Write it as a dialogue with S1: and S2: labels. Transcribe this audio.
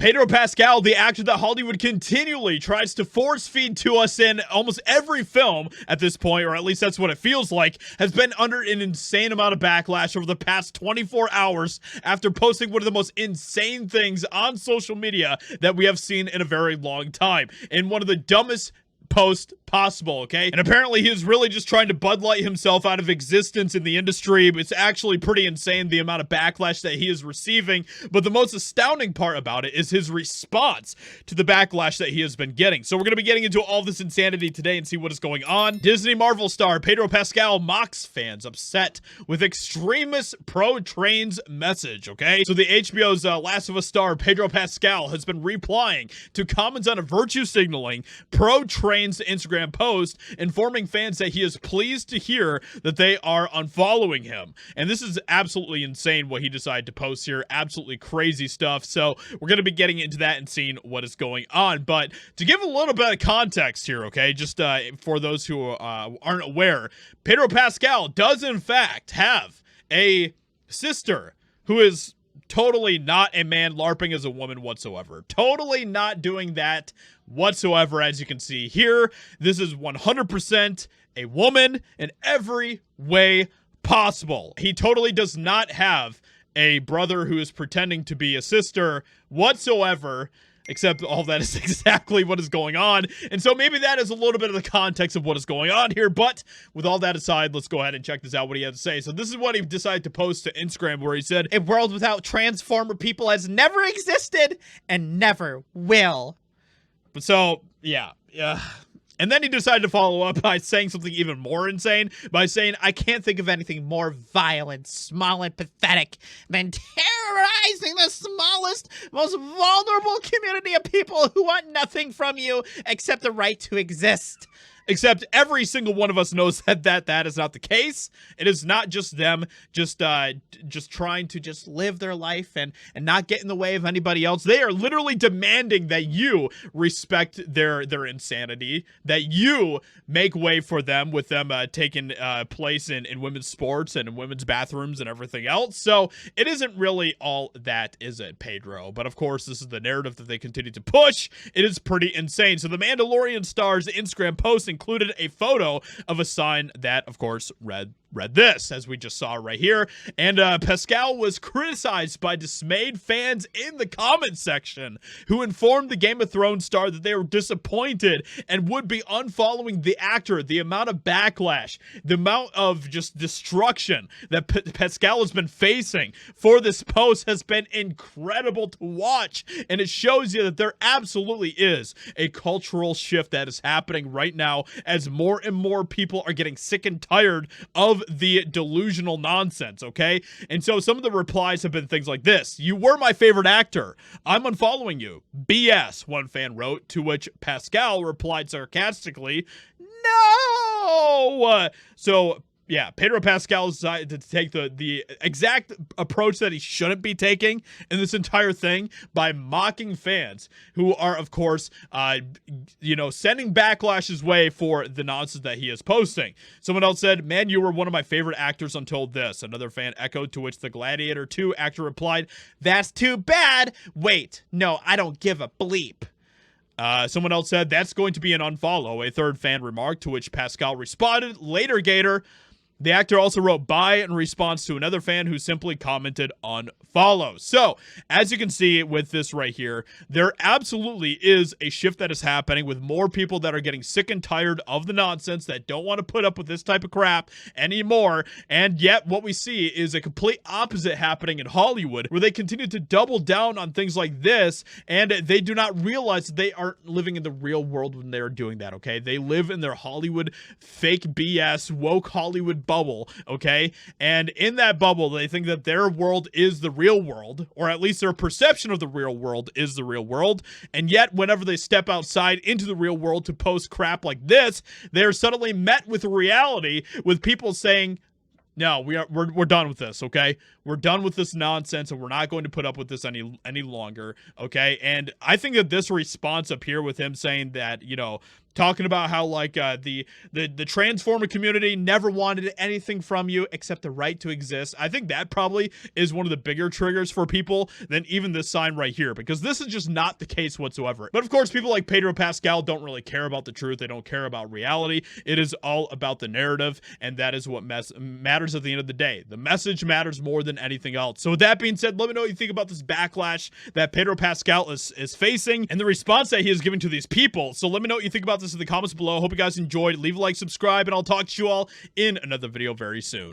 S1: Pedro Pascal, the actor that Hollywood continually tries to force feed to us in almost every film at this point, or at least that's what it feels like, has been under an insane amount of backlash over the past 24 hours after posting one of the most insane things on social media that we have seen in a very long time. In one of the dumbest post possible, okay? And apparently he is really just trying to Bud Light himself out of existence in the industry. It's actually pretty insane the amount of backlash that he is receiving, but the most astounding part about it is his response to the backlash that he has been getting. So we're going to be getting into all this insanity today and see what is going on. Disney Marvel star Pedro Pascal mocks fans upset with extremist pro-trans message, okay? So the HBO's Last of Us star Pedro Pascal has been replying to comments on a virtue signaling pro-trans Instagram post, informing fans that he is pleased to hear that they are unfollowing him. And this is absolutely insane what he decided to post here. Absolutely crazy stuff. So we're going to be getting into that and seeing what is going on. But to give a little bit of context here, okay, just for those who aren't aware, Pedro Pascal does in fact have a sister who is totally not a man LARPing as a woman whatsoever. Totally not doing that whatsoever, as you can see here. This is 100% a woman in every way possible. He totally does not have a brother who is pretending to be a sister whatsoever, except all that is exactly what is going on. And so maybe that is a little bit of the context of what is going on here. But with all that aside, let's go ahead and check this out, what he had to say. So this is what he decided to post to Instagram, where he said, "A world without transformer people has never existed and never will." So, yeah. And then he decided to follow up by saying something even more insane, by saying, "I can't think of anything more vile and small and pathetic than terrorizing the smallest, most vulnerable community of people who want nothing from you except the right to exist." Except every single one of us knows that is not the case. It is not just them just trying to just live their life and not get in the way of anybody else. They are literally demanding that you respect their insanity, that you make way for them, with them taking place in women's sports and in women's bathrooms and everything else. So it isn't really all that, is it, Pedro? But of course, this is the narrative that they continue to push. It is pretty insane. So the Mandalorian star's Instagram post included a photo of a sign that, of course, read this, as we just saw right here. And Pascal was criticized by dismayed fans in the comments section, who informed the Game of Thrones star that they were disappointed and would be unfollowing the actor. The amount of backlash, the amount of just destruction that Pascal has been facing for this post has been incredible to watch. And it shows you that there absolutely is a cultural shift that is happening right now, as more and more people are getting sick and tired of the delusional nonsense, okay? And so some of the replies have been things like this: "You were my favorite actor. I'm unfollowing you." BS, one fan wrote, to which Pascal replied sarcastically, "No!" So yeah, Pedro Pascal decided to take the exact approach that he shouldn't be taking in this entire thing, by mocking fans who are, of course, sending backlash his way for the nonsense that he is posting. Someone else said, "Man, you were one of my favorite actors until this." Another fan echoed, to which the Gladiator 2 actor replied, "That's too bad. Wait, no, I don't give a bleep." Someone else said, "That's going to be an unfollow." A third fan remarked, to which Pascal responded, "Later, Gator." The actor also wrote bye in response to another fan who simply commented unfollow. So, as you can see with this right here, there absolutely is a shift that is happening, with more people that are getting sick and tired of the nonsense, that don't want to put up with this type of crap anymore. And yet what we see is a complete opposite happening in Hollywood, where they continue to double down on things like this, and they do not realize that they aren't living in the real world when they're doing that, okay? They live in their Hollywood fake BS, woke Hollywood bubble, okay? And in that bubble, they think that their world is the real world, or at least their perception of the real world is the real world. And yet, whenever they step outside into the real world to post crap like this, they're suddenly met with reality, with people saying, "No, we're done with this, okay? we're done with this nonsense and we're not going to put up with this any longer. Okay. And I think that this response up here with him saying that, you know, talking about how like the transformer community never wanted anything from you except the right to exist. I think that probably is one of the bigger triggers for people than even this sign right here, because this is just not the case whatsoever. But of course, people like Pedro Pascal don't really care about the truth. They don't care about reality. It is all about the narrative, and that is what matters at the end of the day. The message matters more than anything else. So with that being said, let me know what you think about this backlash that Pedro Pascal is facing and the response that he is giving to these people. So let me know what you think about this in the comments below. Hope you guys enjoyed. Leave a like, subscribe, and I'll talk to you all in another video very soon.